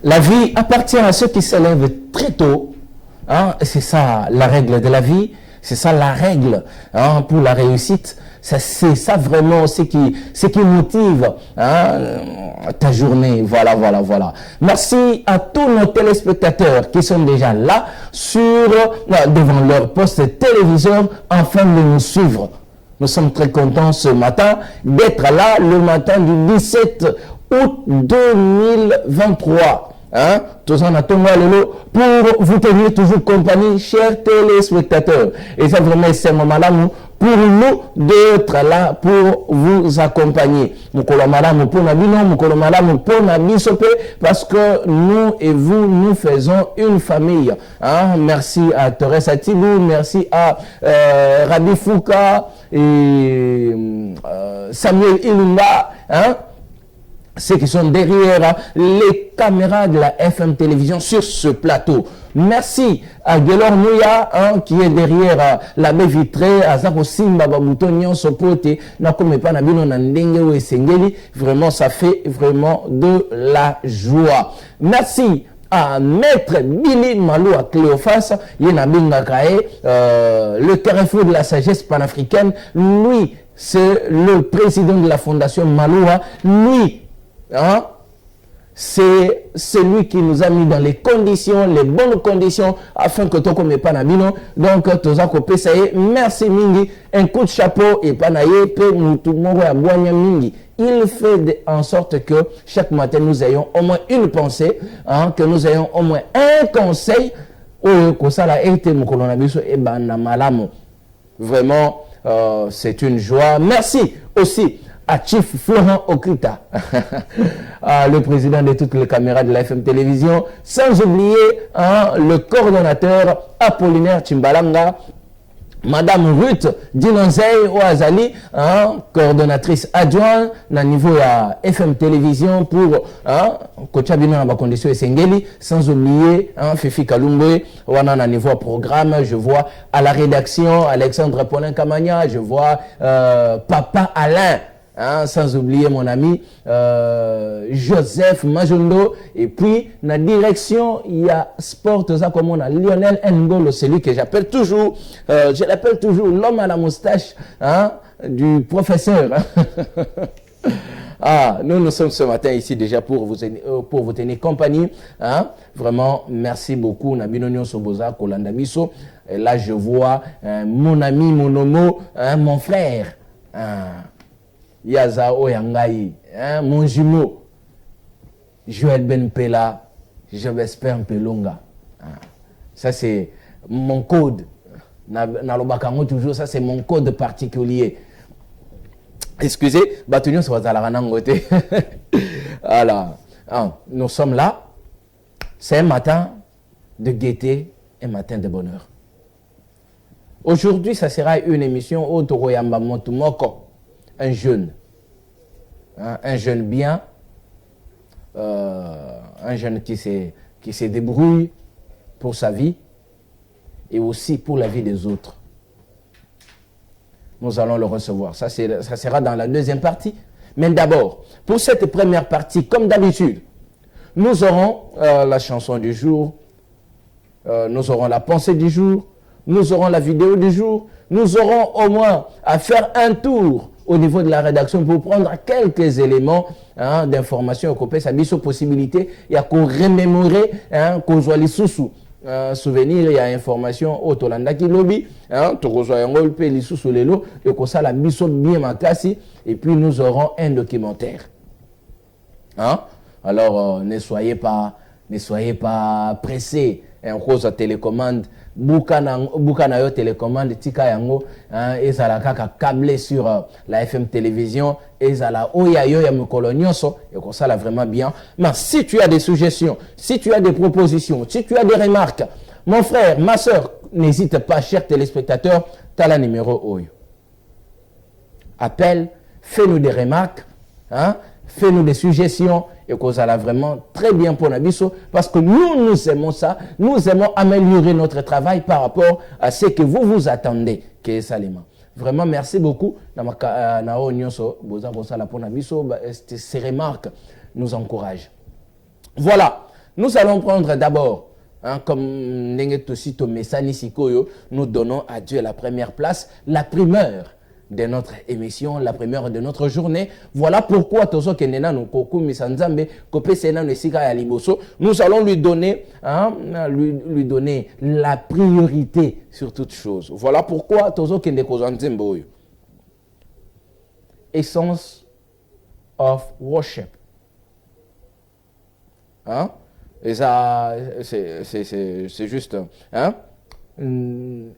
La vie appartient à ceux qui se lèvent très tôt. Hein? C'est ça la règle de la vie. C'est ça la règle hein, pour la réussite. C'est ça vraiment ce qui motive hein, ta journée. Voilà. Merci à tous nos téléspectateurs qui sont déjà là devant leur poste téléviseur afin de nous suivre. Nous sommes très contents ce matin d'être là le matin du 17 août 2023. Hein? Tous en attendant pour vous tenir toujours compagnie, chers téléspectateurs. Et c'est vraiment ce moment-là pour nous d'être là pour vous accompagner. Parce que nous et vous, nous faisons une famille. Hein? Merci à Thérèse Atilou, merci à Rabi Fouka et Samuel Ilumba. Hein? Ceux qui sont derrière les caméras de la FM Télévision sur ce plateau. Merci à Gelor Nouya hein, qui est derrière la baie vitrée, à Zako Simba Baboutonio Sopote, Nakome Panabino Nandenge ou Esengeli. Vraiment, ça fait vraiment de la joie. Merci à Maître Billy Malou à Cléophas, Yenabinga Kae, le carrefour de la sagesse panafricaine. Lui, c'est le président de la fondation Maloua. Lui, hein? C'est celui qui nous a mis dans les conditions, les bonnes conditions, afin que Toko me panabino. Donc, Tozako Pesaye, merci Mingi. Un coup de chapeau et panaye, pe moutoumoro à Boigna Mingi. Il fait en sorte que chaque matin nous ayons au moins une pensée, hein, que nous ayons au moins un conseil. Vraiment, c'est une joie. Merci aussi à Chief Florent Okuta, le président de toutes les caméras de la FM Télévision, sans oublier hein, le coordonnateur Apollinaire Chimbalanga, Madame Ruth Dinonzei Oazali, hein, coordonnatrice adjointe na niveau à FM Télévision pour Kochabino na condition Esengeli, sans oublier hein, Fifi Kalumbe, wana na niveau programme, je vois à la rédaction Alexandre Paulin Kamania, je vois Papa Alain. Hein, sans oublier mon ami Joseph Majondo. Et puis, la direction, il y a Sport, ça comme on a Lionel Ngolo, celui que j'appelle toujours, je l'appelle toujours l'homme à la moustache hein, du professeur. Ah, nous sommes ce matin ici déjà pour vous tenir compagnie. Hein. Vraiment, merci beaucoup. Nabinonio Soboza, Kolanda Miso. Et là, je vois mon ami, mon homo, hein, mon frère. Hein. Yaza Oyangaï, hein, mon jumeau, Joël Ben Pela, je l'espère Pelonga. Ça, c'est mon code. Nalobakango toujours, ça, c'est mon code particulier. Excusez, Batunion, ça va à la ranangote. Voilà. Nous sommes là. C'est un matin de gaieté, un matin de bonheur. Aujourd'hui, ça sera une émission au Toroyamba Montumoko. Un jeune bien, un jeune qui se débrouille pour sa vie et aussi pour la vie des autres. Nous allons le recevoir. Ça sera dans la deuxième partie. Mais d'abord, pour cette première partie, comme d'habitude, nous aurons la chanson du jour, nous aurons la pensée du jour, nous aurons la vidéo du jour, nous aurons au moins à faire un tour au niveau de la rédaction pour prendre quelques éléments hein, d'information et sa mise aux possibilités. Il y a qu'on remémorer, qu'on soit les sous souvenir, il y a information au Tolanda qui lobby, tu reçois un rôle, les sous les lots, et qu'on ça la mise bien makasi, et puis nous aurons un documentaire. Hein? Alors, ne soyez pas pressés. En cause télécommande, Bukana yo télécommande, tika yango, ezala kaka câblé sur la FM Télévision, ezala oya yo ya mukolonioso, et comme ça là vraiment bien. Mais si tu as des suggestions, si tu as des propositions, si tu as des remarques, mon frère, ma soeur, n'hésite pas, chers téléspectateurs, t'as la numéro oyo. Appelle, fais-nous des remarques, hein, fais-nous des suggestions, et qu'on a vraiment très bien pour Nabiso, parce que nous aimons ça, nous aimons améliorer notre travail par rapport à ce que vous attendez, que Salima. Vraiment, merci beaucoup. Ces remarques nous encouragent. Voilà. Nous allons prendre d'abord, comme Nengetosito Messani Sikoyo, nous donnons à Dieu la première place, la primeur de notre émission, la primeur de notre journée. Voilà pourquoi nous allons lui donner, lui donner la priorité sur toute chose. Voilà pourquoi essence of worship. Et ça, c'est juste,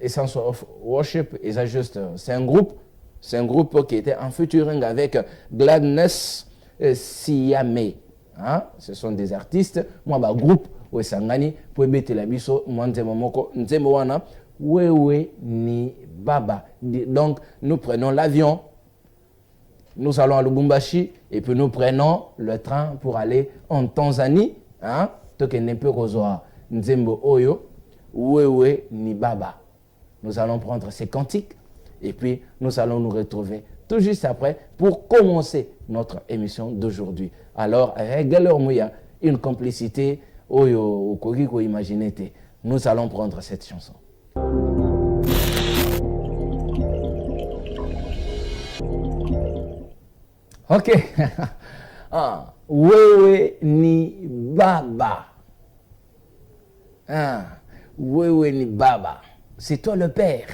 essence of worship, et ça juste, c'est un groupe qui était en featuring avec Gladness Siame. Ce sont des artistes. Moi, groupe, Sangani, pour mettre la biso, Nzemwana, Wewe ni Baba. Donc, nous prenons l'avion, nous allons à Lubumbashi, et puis nous prenons le train pour aller en Tanzanie. Nzembo Oyo, Wewe ni Baba. Nous allons prendre ces cantiques. Et puis, nous allons nous retrouver tout juste après pour commencer notre émission d'aujourd'hui. Alors, régalez-moi une complicité, nous allons prendre cette chanson. Ok. Wewe ni Baba. Wewe ni Baba. C'est toi le Père.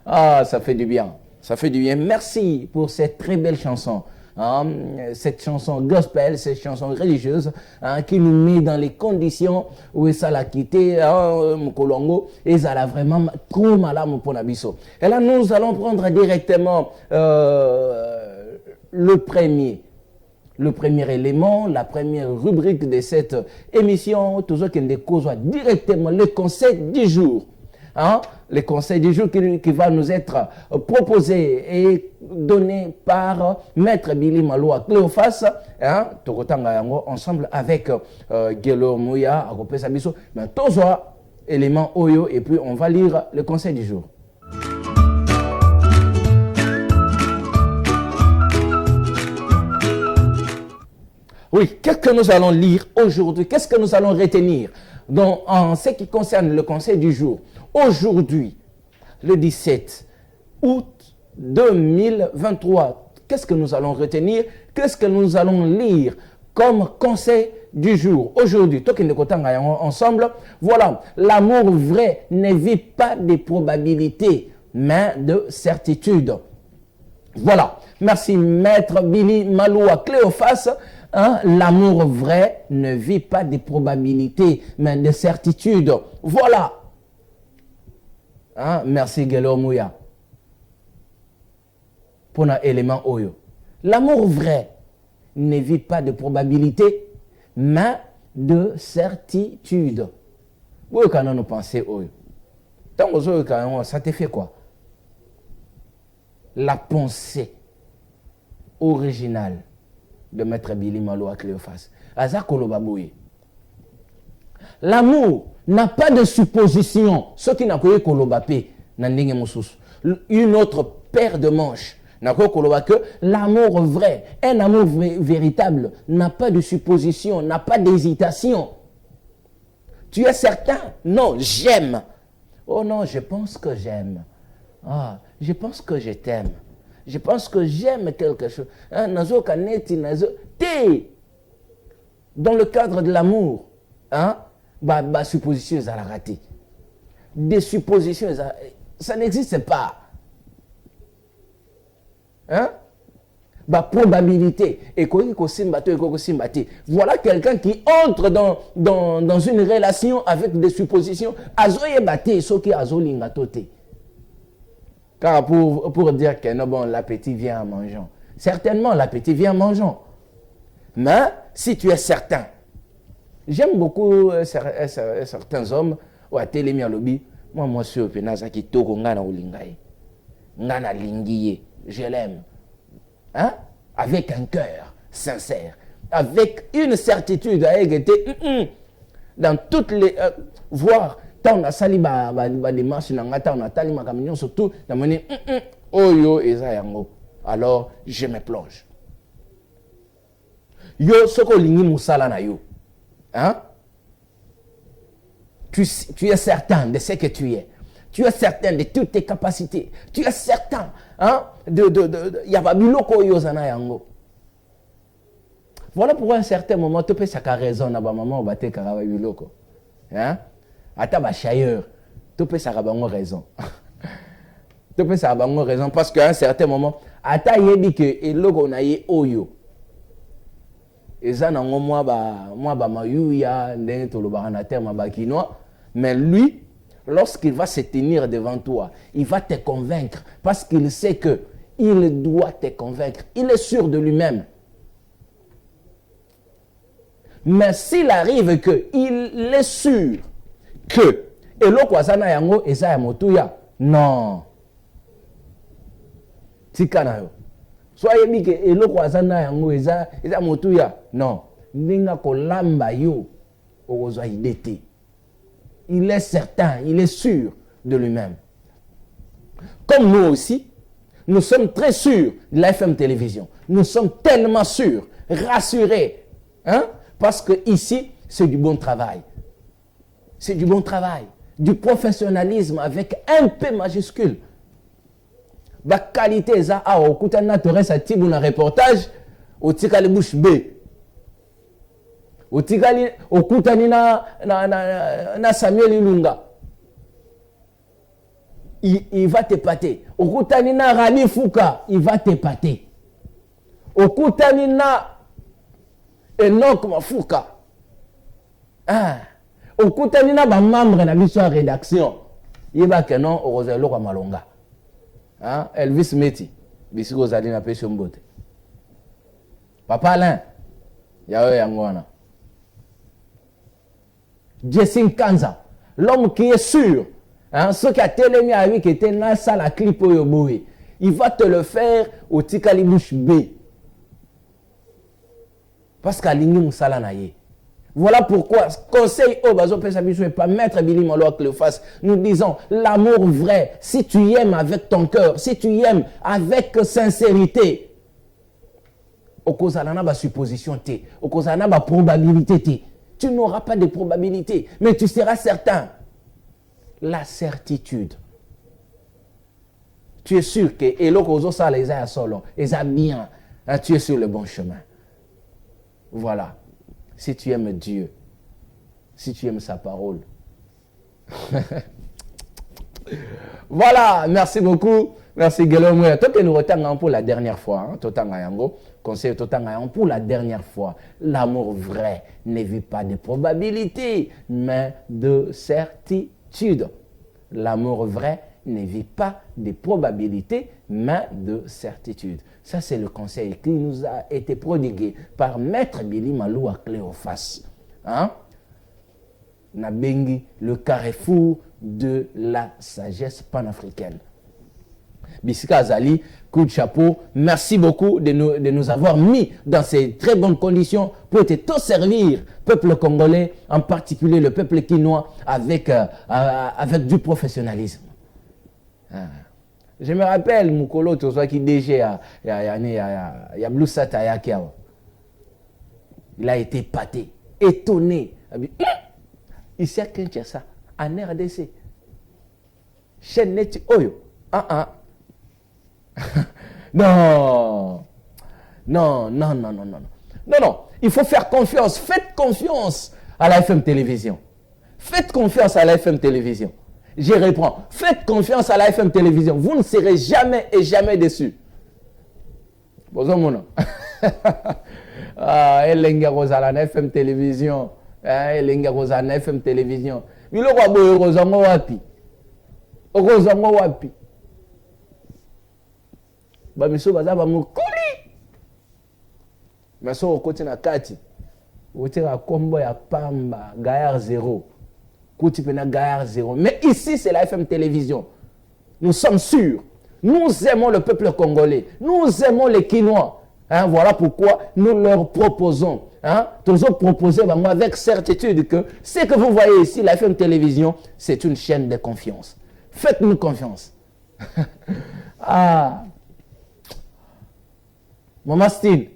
Ça fait du bien. Ça fait du bien. Merci pour cette très belle chanson. Cette chanson gospel, cette chanson religieuse qui nous met dans les conditions où ça l'a quitté, Mkolongo, et ça l'a vraiment trop malade pour Nabiso. Et là, nous allons prendre directement le premier élément, la première rubrique de cette émission, toujours qu'il découvre directement le conseil du jour. Le conseil du jour qui va nous être proposé et donné par Maître Billy Maloua Cléophas, ensemble avec Gelo Mouya, Agopé Sabiso, mais tous éléments Oyo, et puis on va lire le conseil du jour. Oui, qu'est-ce que nous allons lire aujourd'hui? Qu'est-ce que nous allons retenir en ce qui concerne le conseil du jour? Aujourd'hui, le 17 août 2023, qu'est-ce que nous allons retenir? Qu'est-ce que nous allons lire comme conseil du jour? Aujourd'hui, ensemble, voilà, l'amour vrai ne vit pas de probabilités, mais de certitude. Voilà, merci Maître Billy Maloua Cléophas. L'amour vrai ne vit pas de probabilités, mais de certitude. Voilà. Merci Gelo Mouya. Pour un élément Oyo. L'amour vrai ne vit pas de probabilités, mais de certitude. Oui, quand on pense Oyo. Ça te fait quoi? La pensée originale de Maître Billy Maloua Cléophas. L'amour n'a pas de supposition. Ce qui n'a pas kolobapé, une autre paire de manches. Que l'amour vrai, un amour véritable, n'a pas de supposition, n'a pas d'hésitation. Tu es certain? Non, j'aime. Oh non, je pense que j'aime. Je pense que je t'aime. Je pense que j'aime quelque chose. Dans le cadre de l'amour, suppositions à la rater. Des suppositions, ça n'existe pas. Probabilité. Voilà quelqu'un qui entre dans une relation avec des suppositions. Car pour dire que non, bon, l'appétit vient en mangeant. Certainement, l'appétit vient en mangeant. Mais si tu es certain, j'aime beaucoup certains hommes, moi, je suis je l'aime. Avec un cœur sincère, avec une certitude, dans toutes les... voir, tant on a sali des marches, on a tali ma camion, surtout, on a dit, oyo, alors je me plonge. Yo, ce que l'ingé moussala na yo. Hein? Tu es certain de ce que tu es. Tu es certain de toutes tes capacités. Tu es certain. Hein? Voilà pourquoi à un certain moment, tu peux savoir raison na ba maman ba te karaba biloko. Hein? Ata ba chailleur, tu peux savoir raison. Tu peux savoir raison parce qu'à un certain moment, ata yebi que eloko na ye oyo. Eza na moi ba mayuya ndenge to lo ba na terme ba kinois, mais lui lorsqu'il va se tenir devant toi, il va te convaincre parce qu'il sait que il doit te convaincre. Il est sûr de lui-même. Mais s'il arrive qu'il est sûr que eloko azana yango eza ya motuya, non. Tika na yo. Soyez dit que eloko azana yango eza motuya, non. Ninga kolamba yo okozwa idete. Il est certain, il est sûr de lui-même. Comme nous aussi, nous sommes très sûrs de la FM Télévision. Nous sommes tellement sûrs, rassurés. Hein? Parce que ici, c'est du bon travail. C'est du bon travail. Du professionnalisme avec un P majuscule. La qualité est ça. Au Koutana Torres a dit un reportage au Tikali Bouche B. Au Koutani na Samuel Ilunga. Il va t'épater. Au Koutani na Rani Fouka, il va t'épater. Au Koutani na Enoch Mafuka. Ah. Au Koutani na ba membre na biso rédaction. Yeba que non au Roselo kwa Malonga. Hein? Elvis Meti. Bisiko zali na pesho mbote. Papa Alain. Yawe yangwana. Jessine Kanza, l'homme qui est sûr, hein, ce qui a télémi à lui qui était dans la clip Oyoboé, il va te le faire au Tikali Bouche B. Parce qu'à l'Ingim Salanaye. Voilà pourquoi, conseil au Bazo Pesabichou et pas mettre Billy Molo que le fasse, nous disons l'amour vrai, si tu aimes avec ton cœur, si tu aimes avec sincérité, au Kozalana ba supposition T, au Kozalana ba probabilité T. Tu n'auras pas de probabilité, mais tu seras certain. La certitude. Tu es sûr que Elokozo ça les a solo, les a bien. Hein, tu es sur le bon chemin. Voilà. Si tu aimes Dieu, si tu aimes sa parole. Voilà, merci beaucoup. Merci Guillaume. Toi que nous retenons pour la dernière fois, hein, Totangayango, conseil Totangayango pour la dernière fois. L'amour vrai ne vit pas de probabilité, mais de certitude. L'amour vrai ne vit pas de probabilité, mais de certitude. Ça, c'est le conseil qui nous a été prodigué par Maître Billy Malou à Cléophas. Hein? Nabengi, le carrefour de la sagesse panafricaine. Bissika Azali, coup de chapeau, merci beaucoup de nous avoir mis dans ces très bonnes conditions pour te tout servir, peuple congolais, en particulier le peuple quinois, avec du professionnalisme. Je me rappelle, Moukolo, tu vois, qui déjà, il y a Blue Sataya qui il a été pâté, étonné. Ici à Kinshasa, en RDC, chaîne net Oyo. Non, il faut faire confiance. Faites confiance à la FM Télévision. Faites confiance à la FM Télévision. Je reprends. Faites confiance à la FM Télévision. Vous ne serez jamais et jamais déçus. Bonjour mon nom. Elenga Rosala na FM Télévision. Elenga Rosala na FM Télévision. Milo kwa boyo Rosango wapi? Rosango wapi? Ba miso baza ba mukuli. Maso okoti na kati. Otira kombo ya pamba Gaillard 0. Kuti pena Gaillard 0. Mais ici c'est la FM Télévision. Nous sommes sûrs. Nous aimons le peuple congolais. Nous aimons les Quinois. Hein, voilà pourquoi nous leur proposons. Hein, toujours proposer avec certitude que ce que vous voyez ici, la FM Télévision, c'est une chaîne de confiance. Faites-nous confiance. Ah. Maman Stine.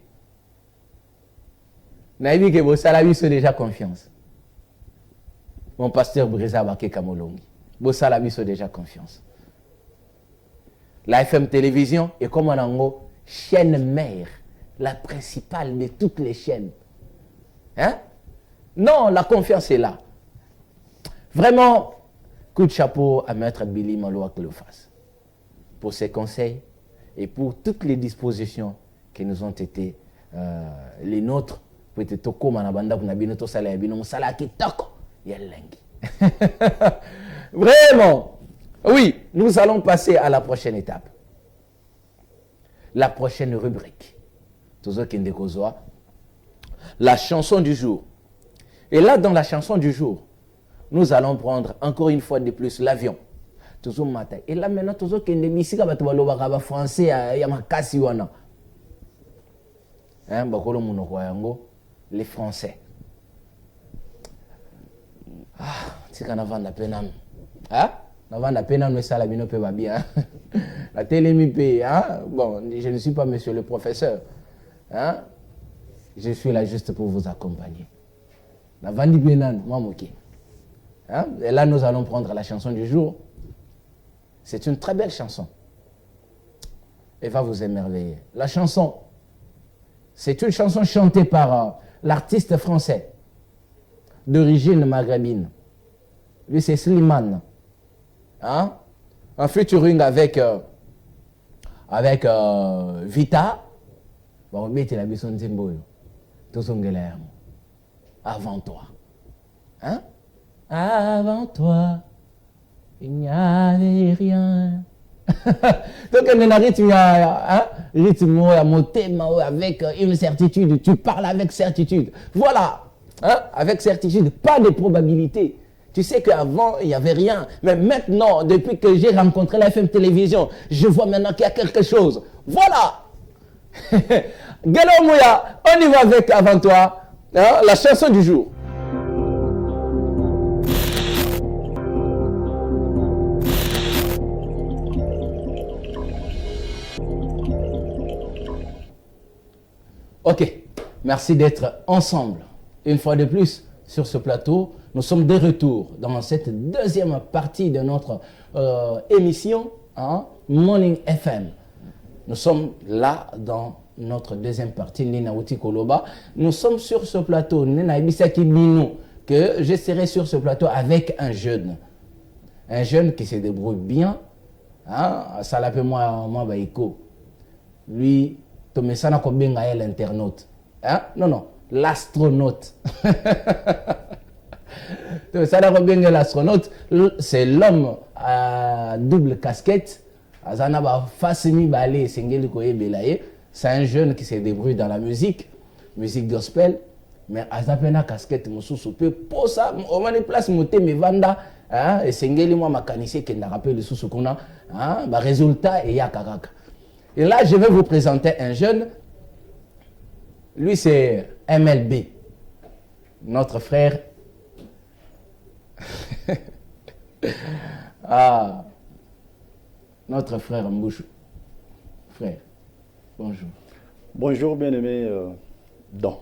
Naïbi que Bossalabi sont déjà confiance. Mon pasteur Brisa Baké Kamolongi. Bossalabi sont déjà confiance. La FM Télévision est comme en ango, chaîne mère, la principale de toutes les chaînes. Hein? Non, la confiance est là. Vraiment, coup de chapeau à Maître Billy Maloua Cléophas pour ses conseils et pour toutes les dispositions qui nous ont été les nôtres. Peut-être comme on a banda pour nabino to sala yabino musala kitoko yelengi. Vraiment. Oui, nous allons passer à la prochaine étape. La prochaine rubrique. Toujours Kende Kozoa. La chanson du jour. Et là, dans la chanson du jour, nous allons prendre encore une fois de plus l'avion. Toujours matin. Et là, maintenant, toujours Kende Misika Batoualo français, Yamakasi Wana. Hein, Bakolo Mounoko Yango. Les Français. Ah, c'est qu'on a vendu la peine. Hein? On a vendu la peine, mais ça, la mine peut pas bien. La télé m'y paye. Hein? Bon, je ne suis pas monsieur le professeur. Hein? Je suis là juste pour vous accompagner. La vendu peine, moi, moqué. Hein? Et là, nous allons prendre la chanson du jour. C'est une très belle chanson. Elle va vous émerveiller. La chanson, c'est une chanson chantée par l'artiste français d'origine maghrébine. Lui, c'est Slimane. Hein? Un featuring avec Vita. Bon, mais il a besoin de Zimboyo. Tout son galère. Avant toi. Hein? Avant toi, il n'y avait rien. Donc, on a un rythme, avec une certitude. Tu parles avec certitude. Voilà. Hein? Avec certitude. Pas de probabilité. Tu sais qu'avant, il n'y avait rien. Mais maintenant, depuis que j'ai rencontré la FM Télévision, je vois maintenant qu'il y a quelque chose. Voilà. Gelo Mouya, on y va avec avant toi. Hein? La chanson du jour. Ok, merci d'être ensemble. Une fois de plus, sur ce plateau, nous sommes de retour dans cette deuxième partie de notre émission, hein, Morning FM. Nous sommes là dans notre deuxième partie, Nina Outi Koloba. Nous sommes sur ce plateau, Nina Ibisaki Minou, que je serai sur ce plateau avec un jeune. Un jeune qui se débrouille bien. Hein, ça l'appelle moi Baïko. Lui, Tomesana Kobenga l'internaute. Hein? Non, non, l'astronaute. Tomesana Kobenga l'astronaute, c'est l'homme à double casquette. Azana Fasimi Balé Sengeli Koye Belaye. C'est un jeune qui se débrouille dans la musique gospel. Mais Azapena casquette, Moussou peut pour ça, on va place monter mes vanda. Et Sengeli moi mécanicien qui n'a rappelé le sous-soukuna. Résultat et Yakakaka. Et là, je vais vous présenter un jeune. Lui, c'est MLB. Notre frère. Notre frère Mbouchou. Frère, bonjour. Bonjour, bien-aimé Don.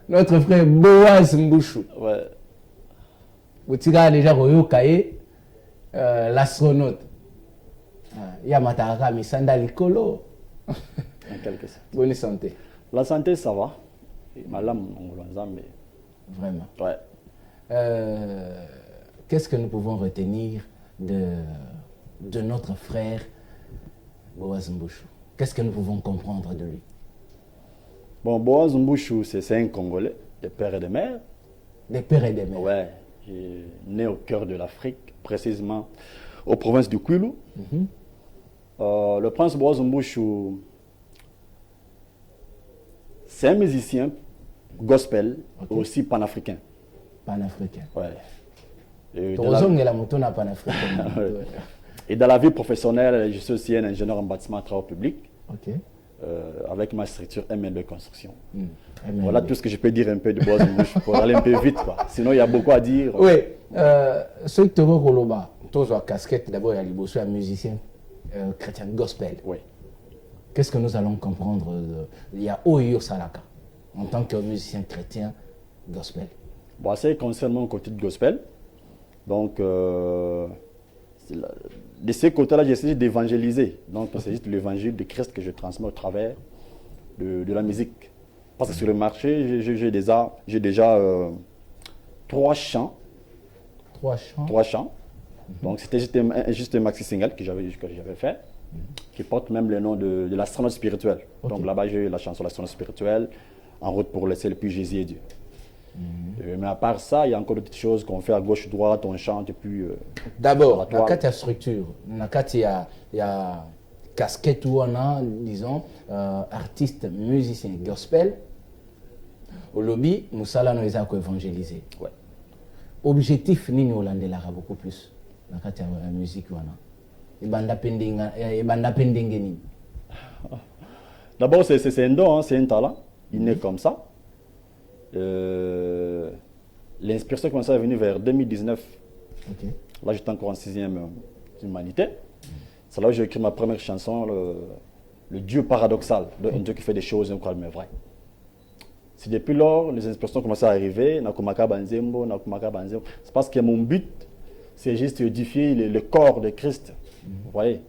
Notre frère Boaz Mbouchou. Ouais. Vous tirez déjà Royokaye, l'astronaute. Yamatara Misanda Likolo. En quelque sorte. Bonne santé. La santé, ça va. Ma lame, vraiment. Ouais. Qu'est-ce que nous pouvons retenir de notre frère Boaz Mbouchou? Qu'est-ce que nous pouvons comprendre de lui? Bon, Boaz Mbouchou, c'est un Congolais, de père et de mère. Des pères et des mères. Ouais. Né au cœur de l'Afrique, précisément aux provinces du Kwilu. Le prince Boaz Mbouchou, c'est un musicien gospel, okay, aussi panafricain. Panafricain. Ouais. Et dans la vie professionnelle, je suis aussi un ingénieur en bâtiment et travaux publics. Okay. Avec ma structure MLB Construction. MLB. Voilà tout ce que je peux dire un peu de Boaz Mbouchou pour aller un peu vite, quoi. Sinon, il y a beaucoup à dire. Oui. Ce que tu vois, casquette, d'abord, il y a un musicien chrétien gospel. Oui. qu'est-ce que nous allons comprendre il y a Oyo Salaka en tant que musicien chrétien gospel? Bon, c'est concernant mon côté de gospel. Donc, de ce côté-là, j'essaie d'évangéliser. Donc, c'est juste l'évangile de Christ que je transmets au travers de la musique. Parce que sur le marché, j'ai déjà 3 chants. 3 chants. 3 chants. Donc, c'était juste un maxi single que j'avais fait, qui porte même le nom de l'astronaute spirituel. Okay. Donc, là-bas, j'ai eu la chanson L'astronaute spirituel, En route pour le ciel, puis Jésus et Dieu. Mais à part ça, il y a encore d'autres choses qu'on fait à gauche, droite, on chante et puis... D'abord, dans la structure, il y a casquette où on a, disons, artiste, musicien, gospel. Au lobby, nous allons évangéliser. Ouais. Objectif, nous hollandais là beaucoup plus. Dans la musique, d'abord, c'est un don, hein, c'est un talent. Il naît comme ça. L'inspiration commence à venir vers 2019. Okay. Là, j'étais encore en 6e humanité. C'est là où j'ai écrit ma première chanson, le Dieu paradoxal, un Dieu qui fait des choses incroyables mais vraies. C'est depuis lors, les inspirations commencent à arriver. C'est parce que mon but, c'est juste édifier le corps de Christ. Vous voyez?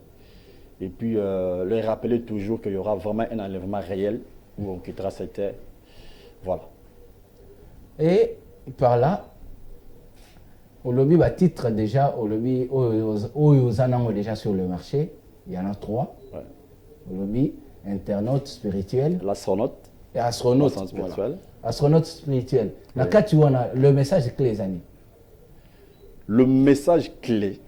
Et puis, leur rappeler toujours qu'il y aura vraiment un enlèvement réel où on quittera cette terre. Voilà. Et par là, au lobby, titre déjà, au lobby, aux déjà sur le marché, il y en a 3. Ouais. Au lobby, internaute spirituel. L'astronaute. Et astronaute spirituel. Voilà. Astronaute spirituel. Ouais. Le message clé, les amis. Le message clé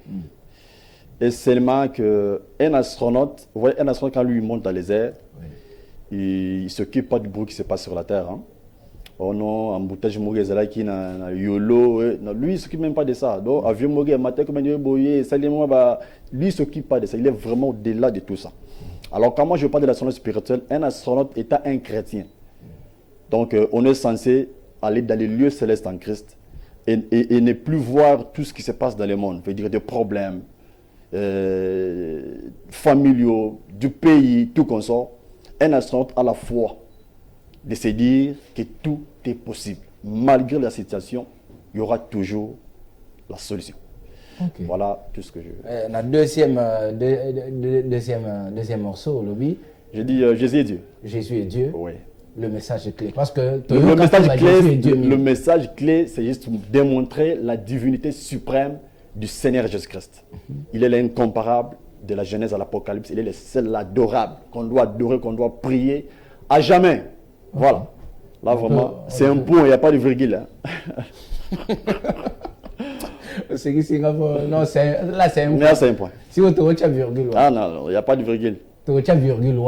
est seulement qu'un astronaute, vous voyez, un astronaute, quand lui monte dans les airs, ouais, il ne s'occupe pas du bruit qui se passe sur la Terre. Hein. Oh non, embouteillage Mougezala qui n'a YOLO. Non, lui, il ne s'occupe même pas de ça. Donc, avion Mougé, matin, comme lui, il ne s'occupe pas de ça. Il est vraiment au-delà de tout ça. Alors, quand moi je parle de l'astronaute spirituel, un astronaute étant un chrétien. Donc, on est censé aller dans les lieux célestes en Christ et ne plus voir tout ce qui se passe dans le monde. Je veux dire des problèmes familiaux, du pays, tout comme ça. Un astronaute a la foi de se dire que tout est possible. Malgré la situation, il y aura toujours la solution. Okay. Voilà tout ce que je... deuxième morceau, au lobby. Je dis Jésus est Dieu. Jésus est Dieu. Oui. Le message est clé. Parce que le message clé, c'est juste démontrer la divinité suprême du Seigneur Jésus-Christ. Il est l'incomparable de la Genèse à l'Apocalypse. Il est le seul adorable qu'on doit adorer, qu'on doit prier à jamais. Voilà. Là, vraiment, c'est un point, il n'y a pas de virgule. Hein. Non, là, c'est un point. Là, c'est un point. Si vous avez une virgule. Ah non, il n'y a pas de virgule. Tu as une virgule.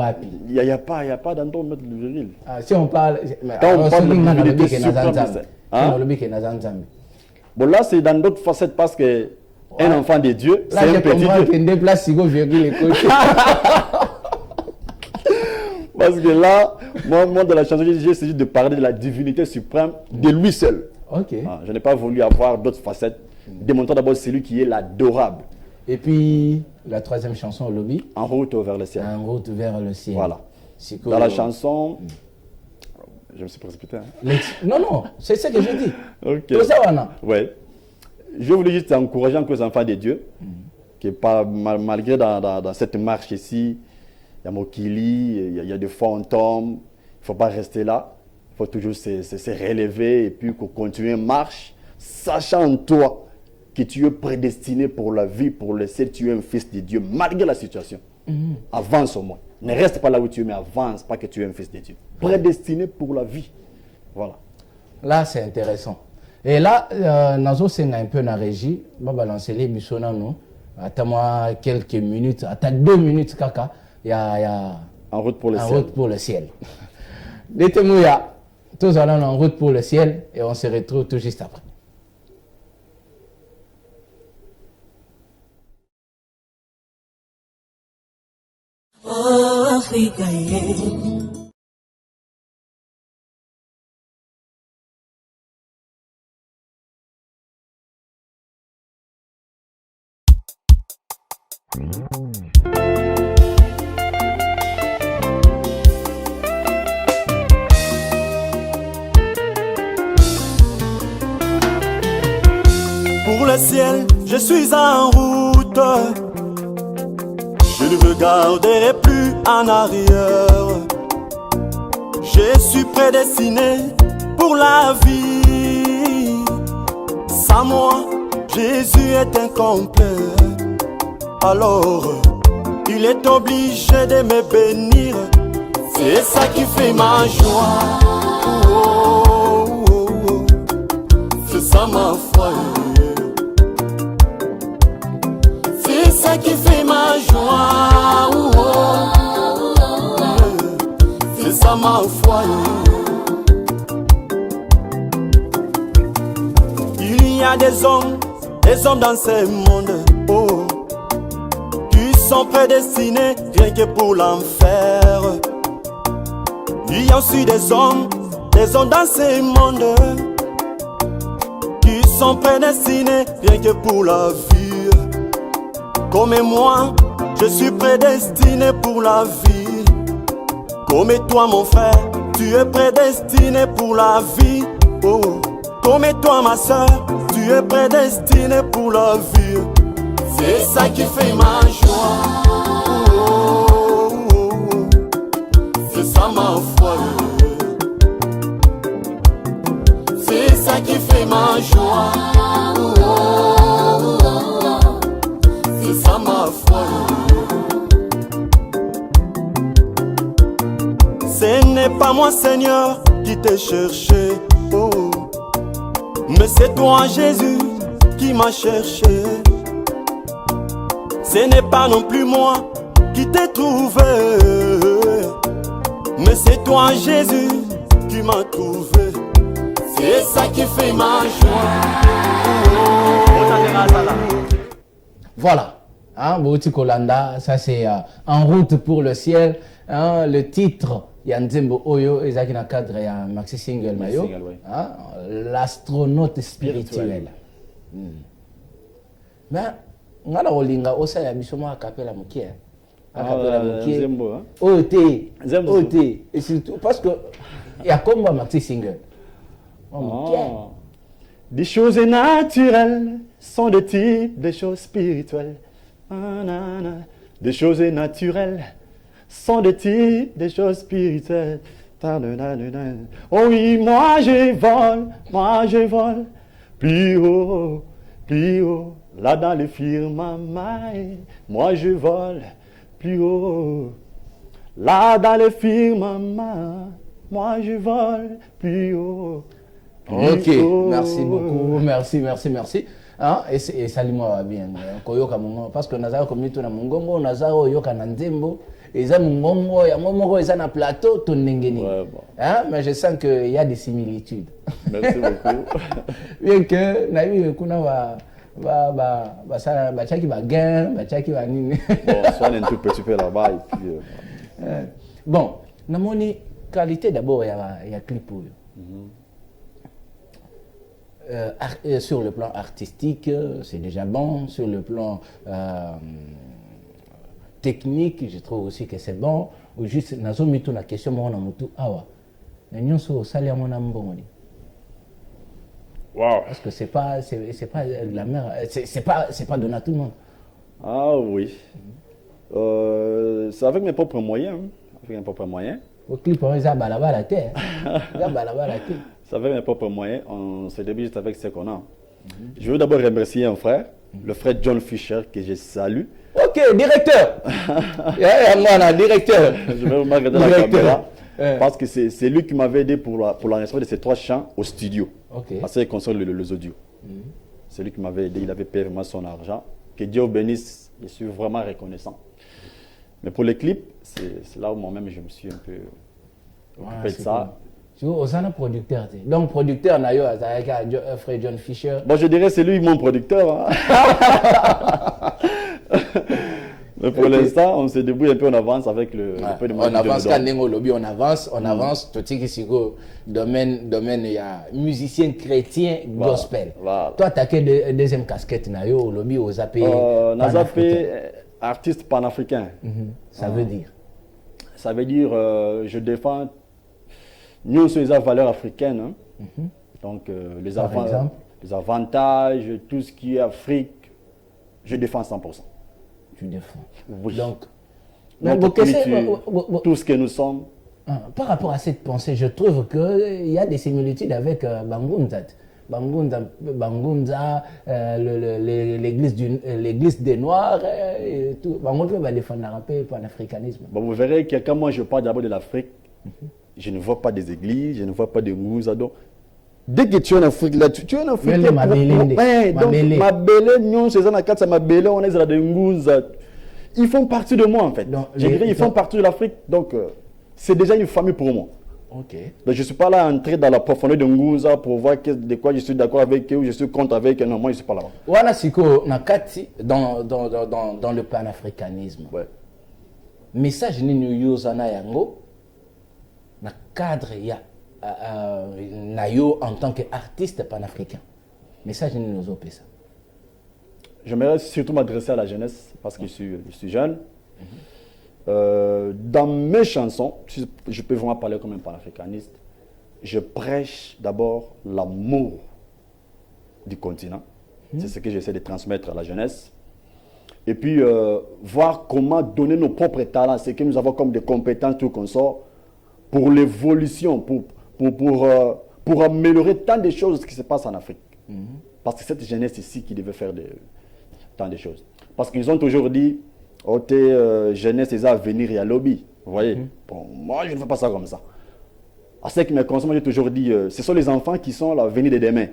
Il n'y a pas d'endroit de mettre de virgule. Ah, si on parle. Quand on parle de divinité suprême, bon, là, c'est dans d'autres facettes parce que un enfant de Dieu, c'est un petit Dieu. Parce que là, moi, dans la chanson, j'ai essayé de parler de la divinité suprême de lui seul. Okay. Ah, je n'ai pas voulu avoir d'autres facettes, démontrant d'abord celui qui est l'adorable. Et puis, la troisième chanson au lobby. En route vers le ciel. En route vers le ciel. Voilà. Dans la chanson, je me suis précipité. Hein. Non, c'est ce que je dis. Ok. Tout ça, voilà. Ouais. Je voulais juste encourager encore les enfants de Dieu, que malgré dans cette marche ici, il y a Mokili, il y a des fantômes, il ne faut pas rester là. Il faut toujours se relever et puis continuer une marche, sachant en toi que tu es prédestiné pour la vie, pour le ciel, tu es un fils de Dieu, malgré la situation. Avance au moins. Ne reste pas là où tu es, mais avance, pas que tu es un fils de Dieu. Prédestiné pour la vie. Voilà. Là, c'est intéressant. Et là, nous sommes un peu dans la régie. On va balancer les missions. Attends-moi quelques minutes, attends 2 minutes, caca. Il y a en route pour le ciel. En route pour le ciel. Dites-moi, tous allons en route pour le ciel et on se retrouve tout juste après. Oh, Africa, ciel, je suis en route. Je ne regarderai plus en arrière. Je suis prédestiné pour la vie. Sans moi, Jésus est incomplet. Alors, il est obligé de me bénir. C'est ça qui fait ma joie. Oh, oh, oh. C'est ça ma foi. C'est ça qui fait ma joie. Oh, oh. C'est ça ma foi. Il y a des hommes dans ce monde, oh, qui sont prédestinés rien que pour l'enfer. Il y a aussi des hommes dans ce monde qui sont prédestinés rien que pour la vie. Comme moi, je suis prédestiné pour la vie. Comme toi mon frère, tu es prédestiné pour la vie. Oh. Comme toi ma soeur, tu es prédestiné pour la vie. C'est ça qui fait ma joie. Oh, oh, oh. C'est ça ma foi. C'est ça qui fait ma joie. Oh, oh, oh. C'est ça ma foi. Ce n'est pas moi Seigneur qui t'ai cherché, oh, mais c'est toi Jésus qui m'a cherché. Ce n'est pas non plus moi qui t'ai trouvé, mais c'est toi Jésus qui m'a trouvé. C'est ça qui fait ma joie. Voilà, hein, Bouti Kolanda, ça c'est En route pour le ciel, hein, le titre. Yanzembo Oyo, et dans le cadre de Maxi Single Mayo, hein, l'astronaute spirituel. Mais, on a olinga osa ya biso ma capella mokie. Capella mokie. Ote. Et surtout parce que il y a comme Maxi Single. Des choses naturelles sont des types de choses spirituelles. Des choses naturelles sont des types de choses spirituelles. Oh oui, moi je vole plus haut, là dans le firmament. Moi je vole plus haut, là dans le firmament. Moi je vole plus haut. Ok, merci beaucoup, merci. Hein? Et ça lui va bien. Parce que Nazaro comme tout na mongongo, Nazaro yoka na nzembo, et ça mongongo, ya mongongo, et ça na plateau, tout n'engeni. Hein? Mais je sens qu'il y a des similitudes. Merci beaucoup. Bien que na eu kuna ba chaki ba gain, ba chaki ba nini. Bon, soit un tout petit peu là-bas et puis. Bon, na moni qualité d'abord il y a clip. Sur le plan artistique, c'est déjà bon. Sur le plan technique, je trouve aussi que c'est bon. Ou juste, nazo mitu na question mo na mutu awa. Na nyonso sali amona mbongoni. Wow. Parce que c'est pas la mer, c'est pas donné à tout le monde. Ah oui. C'est avec mes propres moyens. Avec mes propres moyens. Au clip, on est à balabala terre. C'est avec mes propres moyens, on se débute avec ce qu'on a. Je veux d'abord remercier un frère, le frère John Fisher, que je salue. Ok, directeur. Directeur. Je vais vous regarder la caméra. Parce que c'est lui qui m'avait aidé pour l'enregistrement de ces 3 chants au studio. Okay. Parce qu'il concerne les audios. C'est lui qui m'avait aidé, il avait payé vraiment son argent. Que Dieu bénisse, je suis vraiment reconnaissant. Mais pour les clips, c'est là où moi-même je me suis un peu occupé de ça. Tu vois, on a producteur. Donc, producteur, Nayo, avec frère John Fisher. Bon, je dirais c'est lui mon producteur. Hein. Mais pour l'instant, on se débrouille un peu, on avance avec le peu de on avance quand on lobby, on avance. Tout ce qui domaine, il y a musicien chrétien gospel. Voilà. Toi, tu as quelle deuxième casquette, Nayo, au lobby, aux zappé artiste panafricain. Ça veut dire? Ça veut dire, je défends nous sur les valeurs africaines. Hein. Donc, les Par enfants. exemple? les avantages, tout ce qui est Afrique, je défends 100%. Tu défends. Oui. Donc, Notre culture, tout ce que nous sommes. Par rapport à cette pensée, je trouve qu'il y a des similitudes avec Bangunza. Bangunza, l'église des Noirs, et tout. Bangunza va défendre un peu le panafricanisme. Bon, vous verrez que quand moi je parle d'abord de l'Afrique, je ne vois pas des églises, je ne vois pas de Ngouza. Donc, dès que tu es en Afrique, là, tu es en Afrique. Mais ma belle, nous, c'est ça, ma belle, on est dans des Ngouza. Ils font partie de moi, en fait. Donc, je dirais, ils font partie de l'Afrique. Donc, c'est déjà une famille pour moi. Ok. Donc, je ne suis pas là à entrer dans la profondeur de Ngouza pour voir de quoi je suis d'accord avec eux ou je suis contre avec eux. Non, moi, je ne suis pas là. Voilà, c'est que dans le panafricanisme. Ouais. Message ni yozana yango na cadre ya nayo en tant qu'artiste panafricain. Message ni nous opesa. J'aimerais surtout m'adresser à la jeunesse parce que je suis jeune. Dans mes chansons, si je peux vraiment parler comme un panafricaniste, je prêche d'abord l'amour du continent. C'est ce que j'essaie de transmettre à la jeunesse. Et puis, voir comment donner nos propres talents, ce que nous avons comme des compétences, tout qu'on sort, pour l'évolution, pour améliorer tant de choses qui se passent en Afrique. Parce que cette jeunesse ici qui devait faire tant de choses. Parce qu'ils ont toujours dit, oh, t'es jeunesse, c'est à venir et à lobby. Vous voyez? Bon, moi, je ne fais pas ça comme ça. À ce qui me concerne, j'ai toujours dit, ce sont les enfants qui sont l'avenir de demain.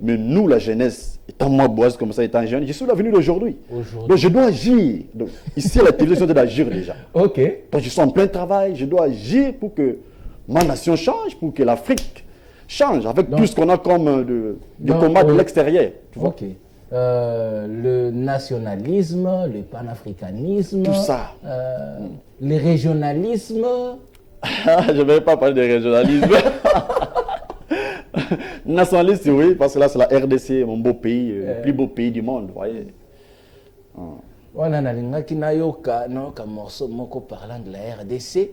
Mais nous, la jeunesse, étant moi, boise comme ça, étant jeune, je suis l'avenir d'aujourd'hui. Donc, je dois agir. Donc, ici, à la télévision, je dois agir déjà. Ok. Donc, je suis en plein travail. Je dois agir pour que ma nation change, pour que l'Afrique change, avec tout ce qu'on a comme de combat de l'extérieur. Ok. Le nationalisme, le panafricanisme, tout ça. Le régionalisme. Je ne vais pas parler de régionalisme. Nationaliste, oui, parce que là, c'est la RDC, mon beau pays, le plus beau pays du monde, vous voyez. Voilà, nalingaki nayoka un morceau moko parlant de la RDC.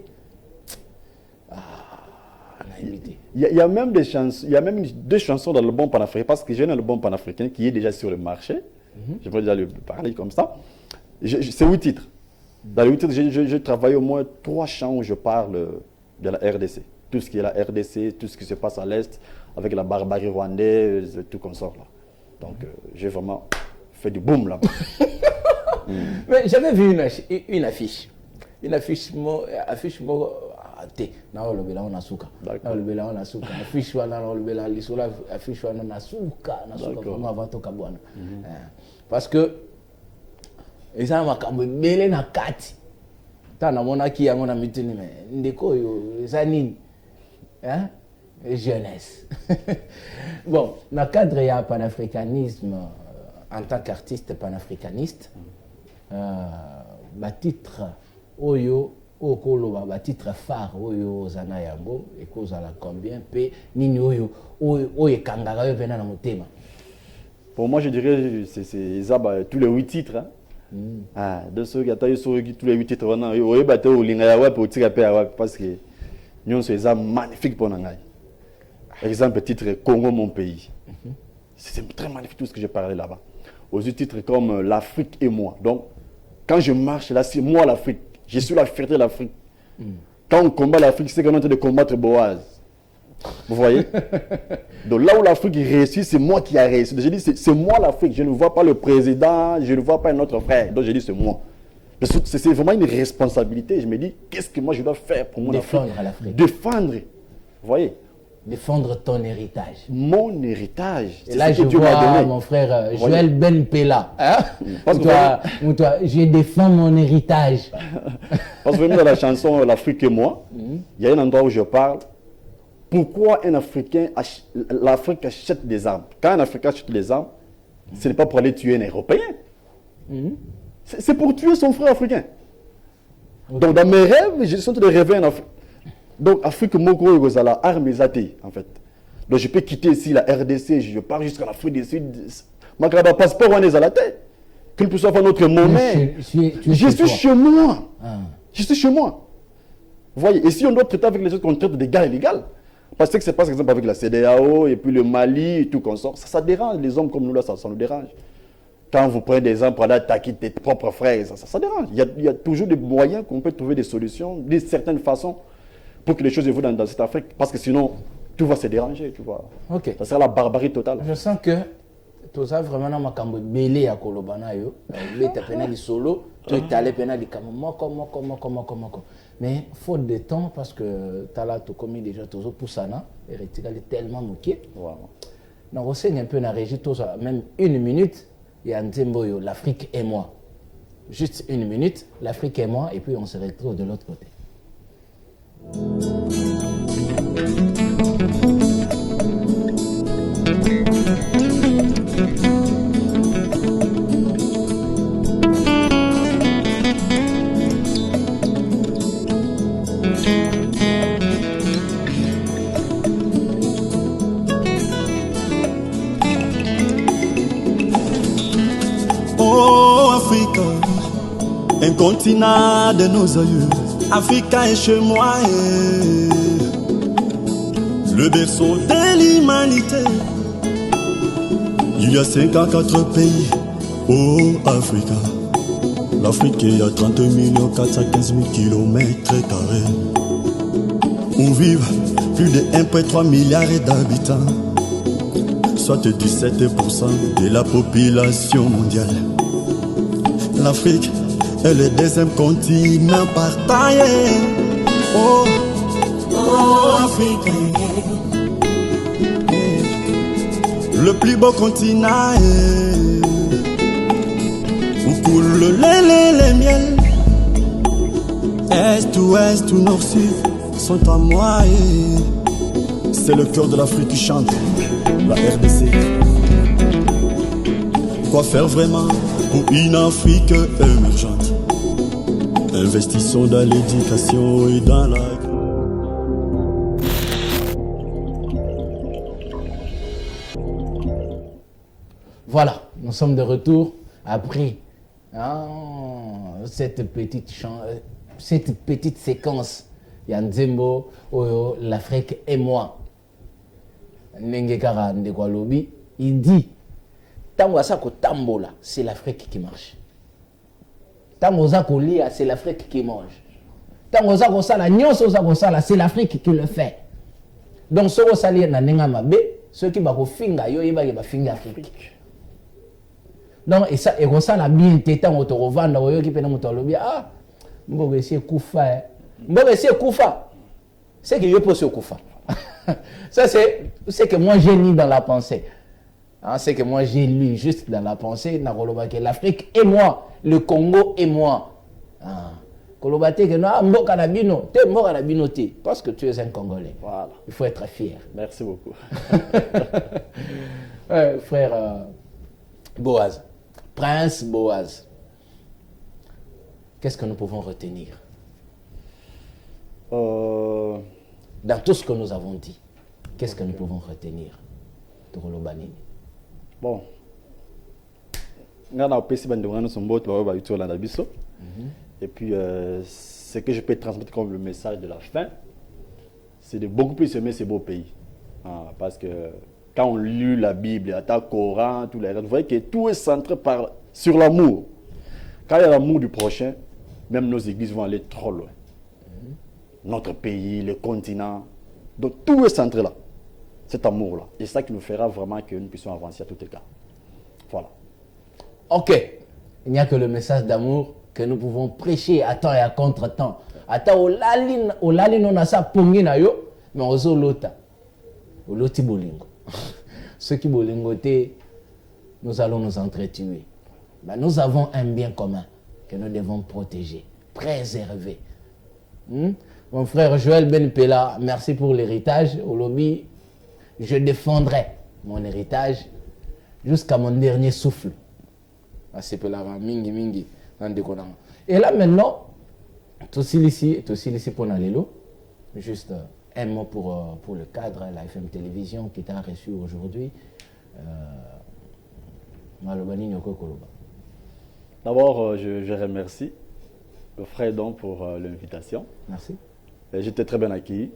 Il y a même des chansons, il y a même deux chansons dans le bon panafricain, parce que j'ai un album panafricain qui est déjà sur le marché. Je vais déjà le parler comme ça. C'est 8 titres. Dans les 8 titres, j'ai travaillé au moins 3 chants où je parle de la RDC. Tout ce qui est la RDC, tout ce qui se passe à l'Est, avec la barbarie rwandaise, tout comme ça. Là. Donc, j'ai vraiment fait du boom là-bas. Mais j'avais vu une affiche. Une affiche, na olobela on asuka na olobela on asuka affiche wana na olobela lisola affiche wana na suka vraiment avant to kabwana parce que eza makambo ebele na kati ta na mona ki yango na mituni me ndeko yo eza nini jeunesse. Bon, dans le cadre il y a panafricanisme en tant qu'artiste panafricaniste titre oyo okoloba ba titre phare oyo zana yango ekozala combien pe nini oyo ekangaka yo pena na motema. Pour moi je dirais c'est ça tous les 8 titres de ceux qui attendent sur tous les 8 titres wana oyo ba te olinga ya wapi otika pe ya wapi parce que nyonso eza magnifique pour ngai. Exemple titre Congo mon pays. C'est très magnifique tout ce que j'ai parlé là-bas. Aux titres comme l'Afrique et moi. Donc quand je marche là c'est moi l'Afrique. Je suis la fierté de l'Afrique. Quand on combat l'Afrique, c'est qu'on est en train de combattre Boaz. Vous voyez? Donc là où l'Afrique réussit, c'est moi qui ai réussi. Donc, j'ai dit, c'est moi l'Afrique. Je ne vois pas le président, je ne vois pas un autre frère. Donc j'ai dit, c'est moi. C'est vraiment une responsabilité. Je me dis, qu'est-ce que moi je dois faire pour mon Afrique? Défendre l'Afrique. Défendre. Vous voyez? Défendre ton héritage. Mon héritage. Et là, je vois mon frère Joël Ben Pella. Toi, je défends mon héritage. Parce que même dans la chanson L'Afrique et moi, il y a un endroit où je parle. Pourquoi un Africain, l'Afrique achète des armes? Quand un Africain achète des armes, ce n'est pas pour aller tuer un Européen. C'est pour tuer son frère africain. Donc dans mes rêves, je suis en train de rêver en Afrique. Donc, Afrique, Moko, Gozala, armes et en fait. Donc, je peux quitter ici la RDC, je pars jusqu'à l'Afrique du Sud. Ma passeport, on est à la tête. Qu'il puisse faire notre monnaie. Je suis chez moi. Je suis chez moi. Vous voyez, et si on doit traiter avec les autres qu'on traite d'égal à l'égal. Parce que ce qui se passe, par exemple, avec la CEDEAO et puis le Mali et tout comme ça dérange. Les hommes comme nous, là, ça nous dérange. Quand vous prenez des hommes pour aller attaquer tes propres frères, ça dérange. Il y a toujours des moyens qu'on peut trouver des solutions, d'une certaine façon, pour que les choses évoluent dans cette Afrique. Parce que sinon, tout va se déranger, tu vois. Ok. Ça sera la barbarie totale. Je sens que tout ça vraiment dans ma cambo belé à Kolobana yo, beta penali solo, tu es allé penali comme comment. Mais faute de temps parce que t'as là tout commis déjà tout ça pour ça là, et retirer tellement moqué. Wow. Donc on sait un peu dans régie tout ça, même une minute, il y a un tempo yo, l'Afrique et moi. Juste une minute, l'Afrique et moi, et puis on se retrouve de l'autre côté. Oh Afrique, un continent de nos aïeux. Africa est chez moi, le berceau de l'humanité. Il y a 54 pays, oh Africa. L'Afrique est à 30 415 000 km², où vivent plus de 1,3 milliard d'habitants, soit 17% de la population mondiale. L'Afrique est le deuxième continent partagé. Oh, oh Afrique, le plus beau continent où coule le lait, les miel. Est, ouest, nord, sud sont à moi. C'est le cœur de l'Afrique qui chante, la RDC. Quoi faire vraiment pour une Afrique émergente? Investissons dans l'éducation et dans la... Voilà, nous sommes de retour après cette petite séquence. Yanzembo, l'Afrique et moi. Nengekara Ndekwalobi, il dit Tangwasako Tambola, c'est l'Afrique qui marche. Tangosako Lia, c'est l'Afrique qui mange. Tangosako Sala, Nyososako Sala, c'est l'Afrique qui le fait. Donc, ce que ça na nenga mabe, ceux qui bako finga yo iba ba finga Afrique. Donc, et ça, et comme ça, la bien tétan au torovanda, yo qui pena mutolobi, ah, mbogo essayer Koufa. Mbogo essayer Koufa. C'est que yo pose Koufa. Ça, c'est que moi j'ai lu dans la pensée. Hein, c'est que moi j'ai lu juste dans la pensée, que l'Afrique et moi, le Congo et moi. Kolobate que non, mboka na bino, te mboka na bino te, parce que tu es un Congolais. Voilà. Il faut être fier. Merci beaucoup. Frère Boaz, Prince Boaz, qu'est-ce que nous pouvons retenir dans tout ce que nous avons dit? Qu'est-ce que nous pouvons retenir de Rolobanini? Bon. Et puis, ce que je peux transmettre comme le message de la fin, c'est de beaucoup plus aimer ces beaux pays. Parce que quand on lit la Bible, le Coran, tout les reste, vous voyez que tout est centré sur l'amour. Quand il y a l'amour du prochain, même nos églises vont aller trop loin. Notre pays, le continent. Donc tout est centré là. Cet amour-là. Et c'est ça qui nous fera vraiment que nous puissions avancer à tous les cas. Voilà. Ok. Il n'y a que le message d'amour que nous pouvons prêcher à temps et à contre-temps. À temps, au lalin, on a ça pongi na yo, mais on zo lota. Au loti bolingo. Ceux qui bolingoté, nous allons nous entretuer. Ben, nous avons un bien commun que nous devons protéger, préserver. Mon frère Joël Ben Pela, merci pour l'héritage. Au lobby, je défendrai mon héritage jusqu'à mon dernier souffle. C'est Pela, mingi mingi. Et là maintenant, tout ici pour Nalélo, juste un mot pour le cadre, la FM Télévision qui t'a reçu aujourd'hui. Malobani Nyoko Koloba. D'abord, je remercie le frère Don pour l'invitation. Merci. J'étais très bien accueilli.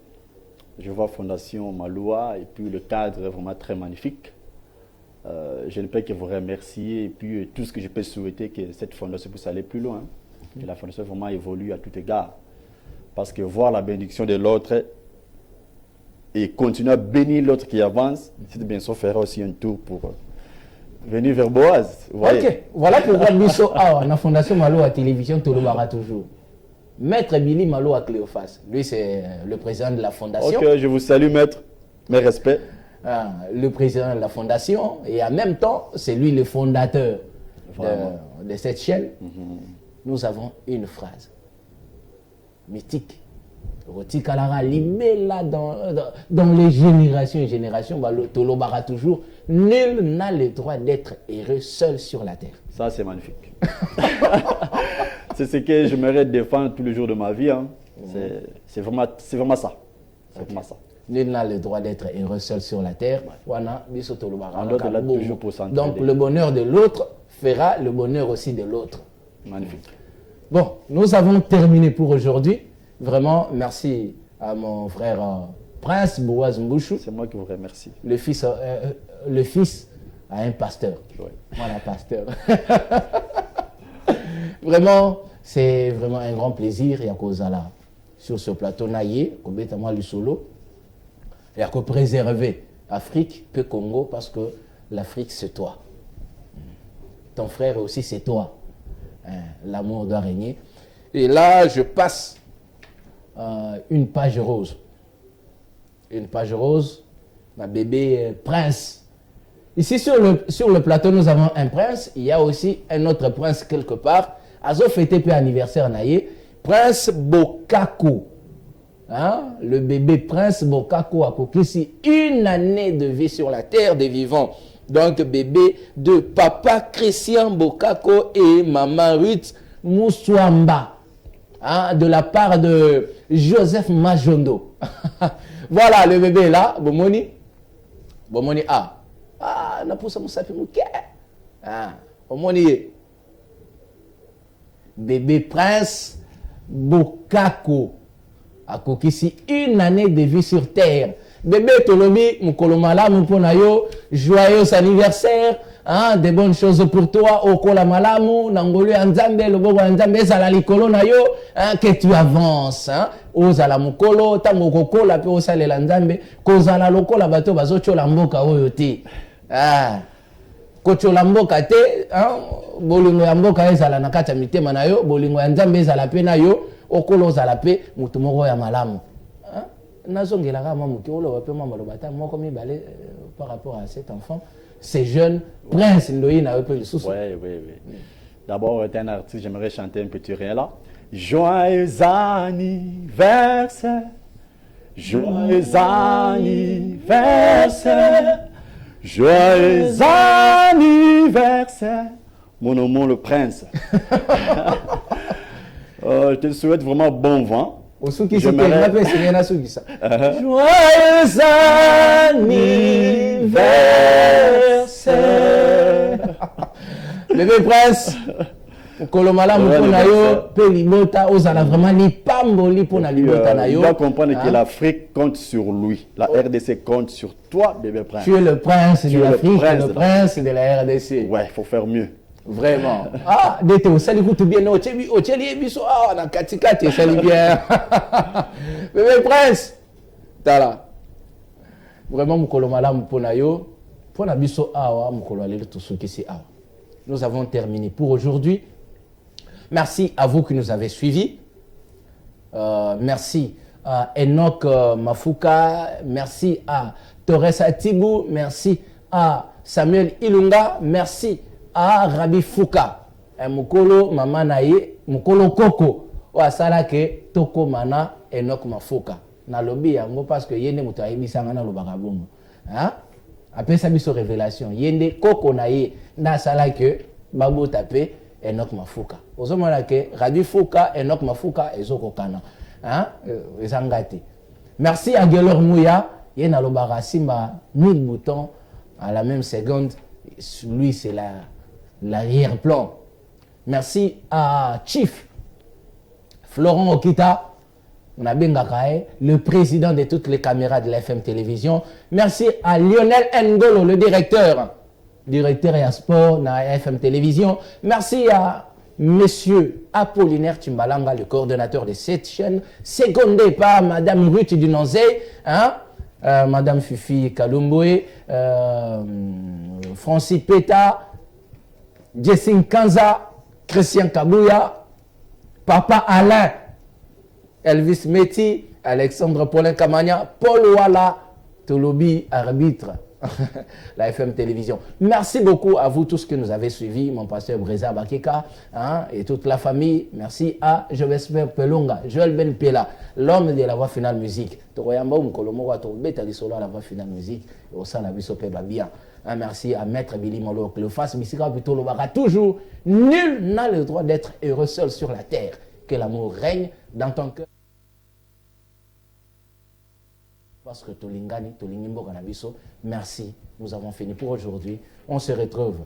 je vois Fondation Maloua et puis le cadre est vraiment très magnifique. Je ne peux que vous remercier et puis tout ce que je peux souhaiter que cette fondation puisse aller plus loin, que la fondation vraiment évolue à tout égard. Parce que voir la bénédiction de l'autre et continuer à bénir l'autre qui avance, c'est bien sûr faire aussi un tour pour venir vers Boaz. Ok, voilà pourquoi Bisso la fondation Malo à télévision Tolobara toujours. Maître Billy Malo à Cléophas, lui c'est le président de la fondation. Ok, je vous salue maître, mes respects. Le président de la fondation et en même temps c'est lui le fondateur de cette chaîne. Nous avons une phrase mythique. Roti Kalara Limela dans les générations et générations, Tolobara toujours, nul n'a le droit d'être heureux seul sur la terre. Ça c'est magnifique. C'est ce que j'aimerais défendre tous les jours de ma vie. Hein. C'est vraiment ça. C'est vraiment ça. Nul n'a le droit d'être heureux seul sur la terre. Donc le bonheur de l'autre fera le bonheur aussi de l'autre. Magnifique. Bon, nous avons terminé pour aujourd'hui. Vraiment, merci à mon frère Prince Boaz Mbouchou. C'est moi qui vous remercie. Le fils à un pasteur. Ouais. Voilà, pasteur. Vraiment, c'est vraiment un grand plaisir. Il y a Kozala sur ce plateau naïe, Kobetama le solo. Il y a que préserver l'Afrique, peu Congo, parce que l'Afrique c'est toi. Ton frère aussi c'est toi. L'amour doit régner. Et là, je passe une page rose. Une page rose, ma bébé prince. Ici sur le plateau, nous avons un prince. Il y a aussi un autre prince quelque part. Azo fêté peu anniversaire naïe. Prince Bokako. Hein? Le bébé prince Bokako a coquillé une année de vie sur la terre des vivants. Donc bébé de papa Christian Bokako et maman Ruth Mouswamba. Hein? De la part de Joseph Majondo. Voilà, le bébé est là. Bomoni. Bomoni A. Ah, n'a pas ça mousafi mouké. Ah, Bomoni. Bébé prince Bokako a coquillé une année de vie sur terre. Bébé Tolobi, Moukolomala, Mouponayo, joyeux anniversaire, hein, des bonnes choses pour toi, Okola Malamu, Nangolu Anzambe, le Bobo Anzambe, Zalali Kolonayo, hein, que tu avances, hein, Ozala Mukolo, Tamokoko, la pe Osale Lanzambe, Kozala Loko, la bateau, Bazocho Lamboka, Oyote, ah, Kocho Lamboka te, hein, Bolingo Yamboka, Ezala Nakata Mitema Nayo, Bolingo Anzambe, Zala pe Nayo, Okolo Zala pe, Mutumoro ya Malamu. Par rapport à cet enfant, ces jeunes princes Ndoïna. Oui. D'abord, tu es un artiste, j'aimerais chanter un petit rien là. Joyeux anniversaire, joyeux anniversaire, joyeux anniversaire, mon nom le prince. Je te souhaite vraiment bon vent. Joyeux anniversaire. Bébé prince, Kolomala Mukonayo, Pelibota, Ozala vraiment ni pamboli pour la libota nayo. Il doit comprendre que l'Afrique compte sur lui. La RDC compte sur toi, bébé prince. Tu es le prince de l'Afrique, le prince de la RDC. Ouais, il faut faire mieux. Vraiment. Ah, d'été, au sali tout bien, au tchéli, biso, ah, on a katikati, sali bien. Bébé prince, tala. Vraiment, Moukolomala Mouponayo, pour la biso, ah, Moukolomala tout ce qui c'est, ah. Nous avons terminé pour aujourd'hui. Merci à vous qui nous avez suivis. Merci à Enoch Mafuka. Merci à Torres Atibou. Merci à Samuel Ilunga. Merci à Rabi Fouka. Mukolo Mama Naye. Mukolo Koko. Ouasala ke Toko Mana Enoch Mafuka. Na lobby yango parce que yende mutayi bisanga na lobakabongo. Hein? Après ça, biso révélation. Yende Koko Naye. Na sala ke Babu tapé Enoch Mafuka. Ozomona ke Rabi Fouka, Enoch Mafuka, Ezoko Kana. Hein? Ezangati. Merci à Gelor Mouya. Yena lobara simba 1000 boutons à la même seconde. Lui, c'est l'arrière-plan. Merci à Chief Florent Okita. On a Bengakae, le président de toutes les caméras de la FM Télévision. Merci à Lionel Ngolo, le directeur et sport de la FM Télévision. Merci à Monsieur Apollinaire Timbalanga, le coordonnateur de cette chaîne, secondé par Madame Ruth Dunonze, Madame Fifi Kalumboe, Francis Peta, Jessine Kanza, Christian Kabouya, Papa Alain, Elvis Meti, Alexandre Paulin Kamania, Paul Wala, Tolobi, arbitre, la FM Télévision. Merci beaucoup à vous tous que nous avez suivis, mon pasteur Breza Bakeka et toute la famille. Merci à Jovesper Pelonga, Joël Ben Pela, l'homme de la voix finale musique. Toroyamba Mkolomo to Betali Solo la voix finale musique et au sein de la Bisope Babia. Merci à Maître Billy Molo Cléophas Missika Pitolo Baka. Toujours, nul n'a le droit d'être heureux seul sur la terre. Que l'amour règne dans ton cœur. Parce que Tolingani, Tolingimbo Kanabiso, merci. Nous avons fini pour aujourd'hui. On se retrouve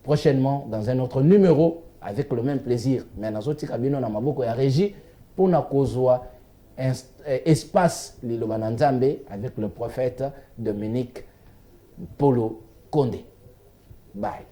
prochainement dans un autre numéro avec le même plaisir. Mais dans autre cabine, on a maboko ya régie pour na kozwa espace Lilobananzambe avec le prophète Dominique Polo Condé. Bye.